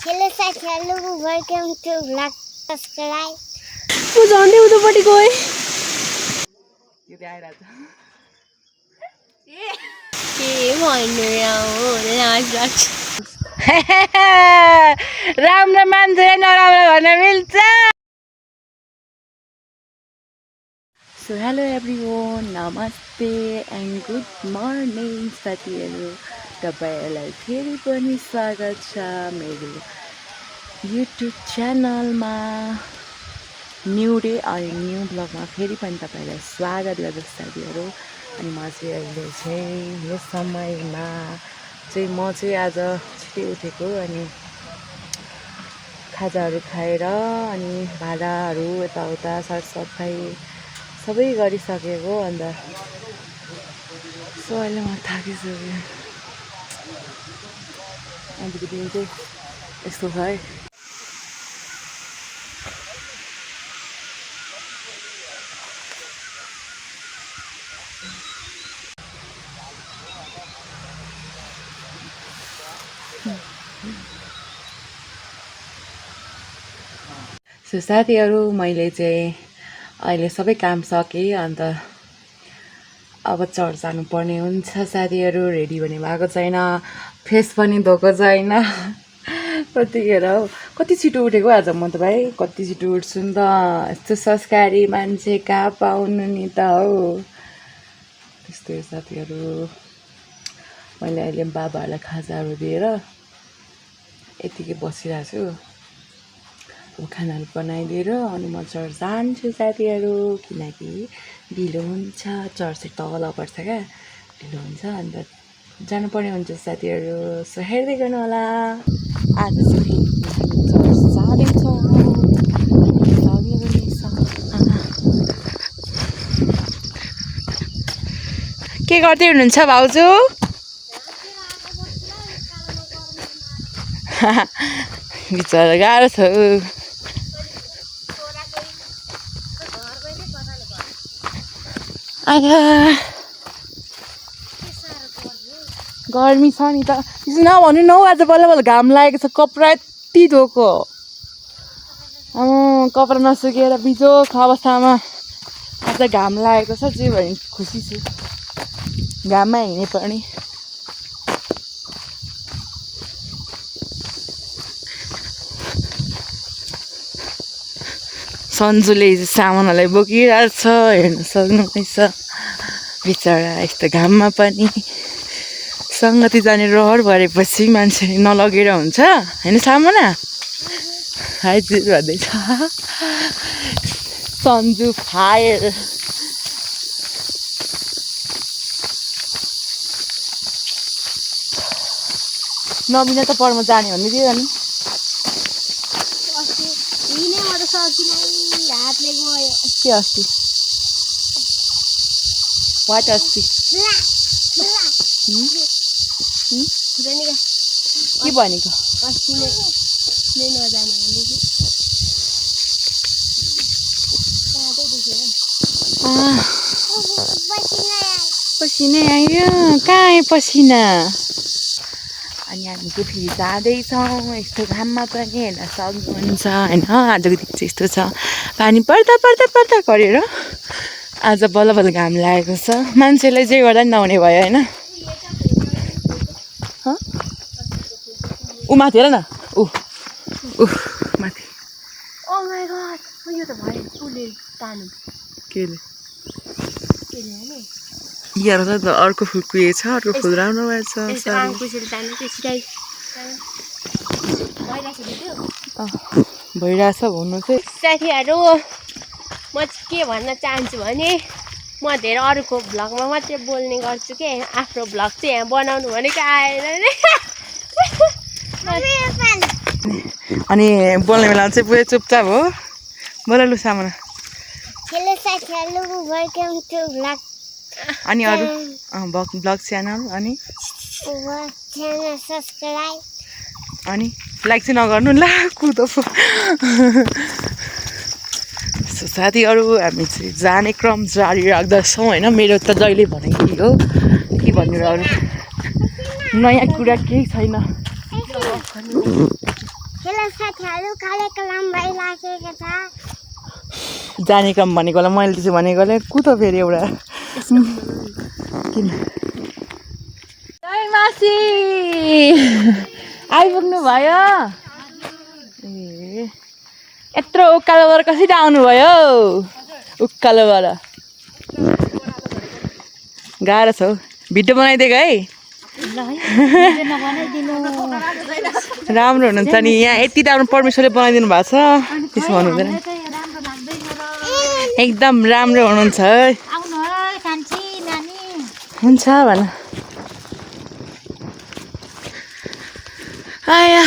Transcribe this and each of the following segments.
Hello साथीहरु, welcome to vlog. Subscribe. म झन्डै उतापट्टि गएँ। यो आइरहेछ के भन्नु हो लाज लाग्छ। राम्रो मान्छे नराम्रो भन्न मिल्छ। सो हेलो एभ्रिवन, नमस्ते एन्ड गुड मर्निङ साथीहरू। तपाईहरुलाई फेरि पनि स्वागत छ मेरो युट्युब च्यानलमा। न्यू डे अनि न्यू ब्लगमा फेरि पनि तपाईहरुलाई स्वागत गर्दछु साथीहरू। अनि म चाहिँ अहिले चाहिँ यस समयमा चाहिँ म चाहिँ आज छिटै उठेको अनि खाजाहरू खाएर अनि भाँडाहरू यताउता सरसफाइ सबै गरिसकेको। अन्त सो अहिले म थाकिसकेँ। अहिलेको दिन चाहिँ यस्तो छ है। सो साथीहरू, मैले चाहिँ अहिले सबै काम सकेँ। अन्त अब चर्च जानुपर्ने हुन्छ साथीहरू। रेडी पनि भएको छैन, फेस पनि धोएको छैन। कतिखेर हौ, कति छिटो उठेको आज म त भाइ, कति छिटो उठ्छु नि त। यस्तो संस्कारी मान्छे कहाँ पाउनु नि त हौ। त्यस्तै साथीहरू। मैले अहिले बाबाहरूलाई खाजाहरू दिएर यतिकै बसिरहेको छु। अब खानाहरू बनाइदिएर अनि म चर्च जान्छु साथीहरू, किनकि ढिलो हुन्छ। चर्च चाहिँ तल पर्छ क्या, ढिलो हुन्छ। अन्त जानुपर्ने हुन्छ साथीहरू। सो हेर्दै गर्नु होला। आज चाहिँ चर्च जाँदैछौँ। के गर्दै हुनुहुन्छ भाउजू? बिचरा गाह्रो छ। गर्मी छ नि त। त्यसो नभन्नु न हौ, आज बल्ल बल्ल घाम लागेको छ। कपडा यति धोएको, कपडा नसुकेर बिजोक अवस्थामा आज घाम लागेको छ। जे भने खुसी छु, घाममा हिँडे पनि। सन्जुले सामानहरूलाई बोकिरहेको छ, हेर्न सक्नुहुँदैछ। बिचरा यस्तो घाममा पनि। सङ्गति जाने रहर भरेपछि मान्छे नलगेर हुन्छ होइन सामना? हजुर भन्दैछ सन्जु फायर। नबिना त पढ्न जाने भन्ने दियो नि। के अस्ति वाट अस्ति के भनेको? पसिना आयो। कहाँ आयो पसिना? अनि हामी चाहिँ फेरि जाँदैछौँ यस्तो घाममा पनि, हेर्न सक्नुहुन्छ होइन। आजको दिन चाहिँ यस्तो छ, पानी पर्दा पर्दा पर्दा गरेर आज बल्ल बल्ल घाम लागेको छ। मान्छेलाई जे गर्दा नि नहुने भयो होइन। ऊ माथि हेर न, ऊ माथि। ओ माय गॉड, यो त भयो उसले तानु। केले यहाँ त अर्को फुल कुहिएको छ, अर्को फुल राम्रो भएछ। भइरहेछ भन्नु चाहिँ। साथीहरू, म चाहिँ के भन्न चाहन्छु भने, म धेरै अरूको भ्लगमा मात्रै बोल्ने गर्छु के, आफ्नो भ्लग चाहिँ यहाँ बनाउनु भनेको आएन नि। अनि बोल्ने बेला चाहिँ पुरै चुपचाप हो। बोल लु सामना। Hello साथीहरु, welcome to vlog. अनि अरू ब्लग च्यानल अनि च्यानल सब्सक्राइब। अनि लाइक चाहिँ नगर्नु ल, कुदो। साथीहरू, हामी चाहिँ जाने क्रम जारी राख्दछौँ होइन। मेरो त जहिले भनेकै हो, के भन्नु र अरू नयाँ कुरा केही छैन। हेलो साथीहरू कार्यक्रम भइराखेको छ जाने क्रम भनेकोलाई मैले त्यसो भनेकोले कुतो फेरि एउटा किन जय मासी आइपुग्नु भयो ए यत्रो उकालोबाट कसरी आउनुभयो उकालोबाट गाह्रो छ हौ भिडियो बनाइदिएको है राम्रो हुनुहुन्छ नि यहाँ यति राम्रो परमेश्वरले बनाइदिनु भएको छ त्यसो भन्नु हुँदैन एकदम राम्रो हुनुहुन्छ हुन्छ भन आया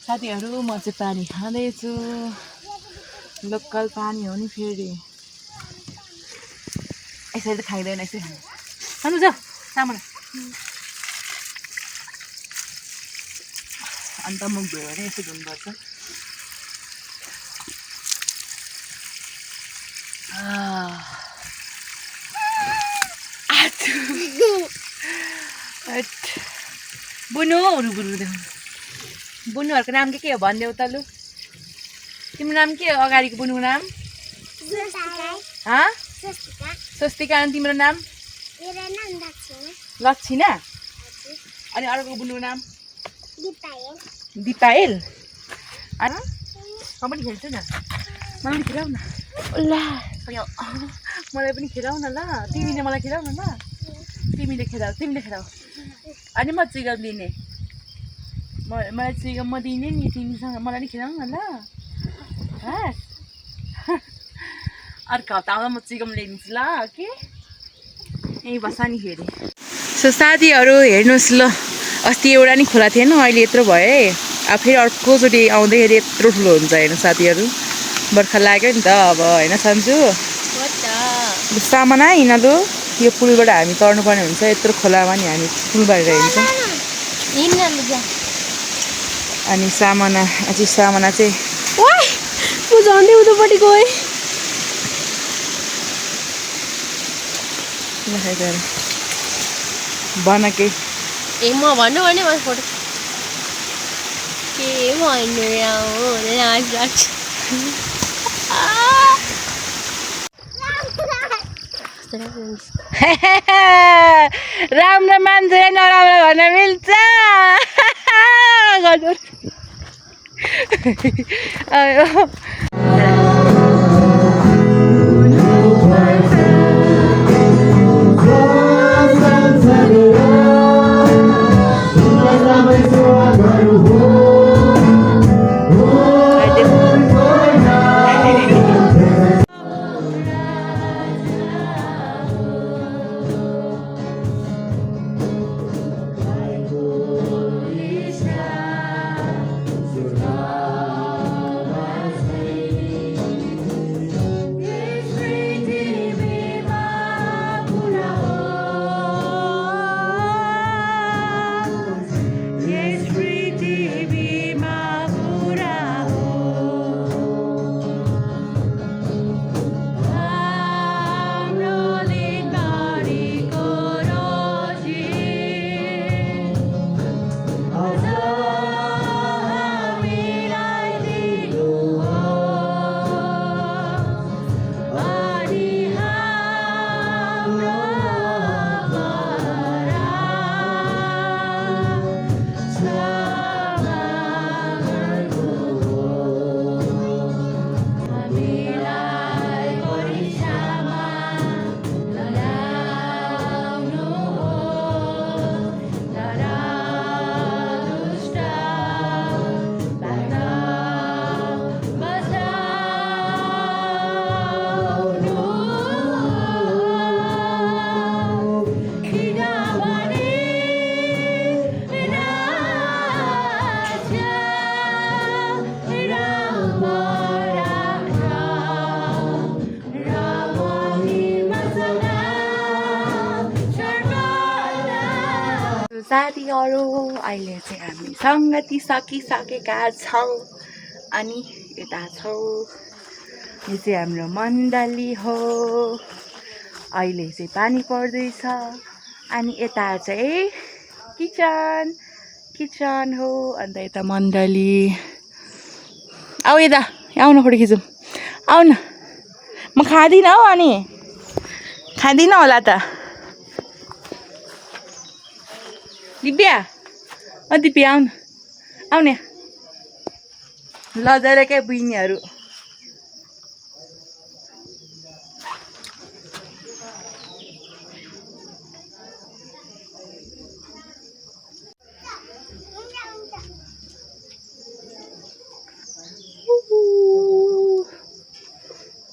साथीहरू म चाहिँ पानी खाँदैछु लोकल पानी हो नि फेरि यसरी त खाइँदैन यसरी खानु जाऊ सामान अन्त मुख धोयो भने यसो धुनुपर्छ बुनु बुनुहरूको नाम के हो भनिदेऊ त लु तिम्रो नाम के हो अगाडिको बुनुको नाम स्वस्तिका अनि तिम्रो नाम लक्षिणा अनि अर्को बुनुको नाम दिपायल अनि म पनि खेल्छु न मलाई खेलाउ न मलाई पनि खेलाउ न ल तिमीले मलाई खेलाउ न ल तिमीले खेलाउ अनि म चिगम दिने मलाई चिगम म दिने नि तिमीसँग मलाई नि खेलाउ न ल अर्को हप्ता आउँदा म चिगम ल्याइदिन्छु ल के यहीँ बस नि फेरि सो साथीहरू हेर्नुहोस् ल अस्ति एउटा नि खोला थिएन अहिले यत्रो भयो है अब फेरि अर्कोचोटि आउँदाखेरि यत्रो ठुलो हुन्छ हेर्नु साथीहरू बर्खा लाग्यो नि त अब होइन सन्जु सामान आइन लु यो पुलबाट हामी तर्नुपर्ने हुन्छ यत्रो खोलामा नि हामी पुल बारेर हिँड्छौँ अनि सामना चाहिँ म झन्डै उतापट्टि गएँ भन के ए म भन्नु भने म फोटो के भन्नु लाज लाग्छ राम्रो मान्छे नराम्रो भन्न मिल्छ साथीहरू अहिले चाहिँ हामी सङ्गति सकिसकेका छौँ अनि यता छौँ यो चाहिँ हाम्रो मण्डली हो अहिले चाहिँ पानी पर्दैछ अनि यता चाहिँ किचन हो अन्त यता मण्डली आऊ यता आउन फोटो खिचौँ आउ न म खाँदिनँ हौ अनि खाँदिनँ होला त दिव्या दिव्या आउने लजाएर क्या बुइनीहरू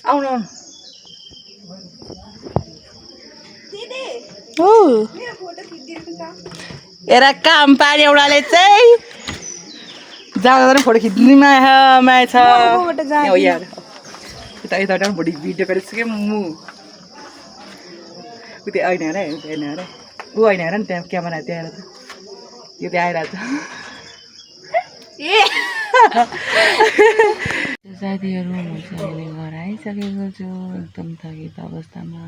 आउनु आउनु हेर काम पारे एउटाले चाहिँ जाँदा फोटो खिच्नु माया छ यार यता यता फोटो भिडियो गरेको छु क्या म उता होइन हेर होइन हेर ऊ होइन हेर नि त्यहाँ क्यामेरा त्यहाँ आएर त यो त्यहाँ आइरहेको छ साथीहरू म चाहिँ अहिले घर आइसकेको छु एकदम थकित अवस्थामा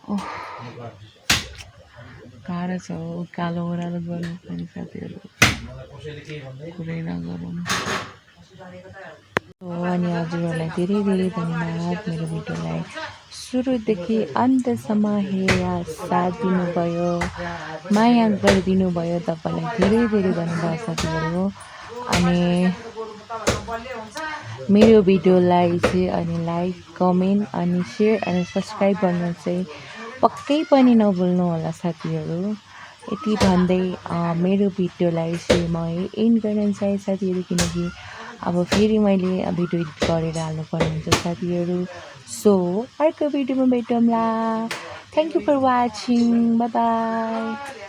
ओह गाह्रो छ कालो ओह्रालो गर्नु पनि साथीहरू कुरै नगरौँ अनि हजुरहरूलाई धेरै धेरै धन्यवाद मेरो भिडियोलाई सुरुदेखि अन्तसम्म हेरेर साथ दिनुभयो माया गरिदिनु भयो तपाईँलाई धेरै धेरै धन्यवाद साथीहरू अनि मेरो भिडियोलाई चाहिँ अनि लाइक कमेन्ट अनि सेयर अनि सब्सक्राइब गर्न चाहिँ पक्कै पनि नभुल्नु होला साथीहरू यति भन्दै मेरो भिडियोलाई चाहिँ म एन्ड गर्न चाहे साथीहरू किनकि अब फेरि मैले भिडियो एडिट गरेर हाल्नुपर्ने हुन्छ साथीहरू सो अर्को भिडियोमा भेटौँला thank you for watching bye by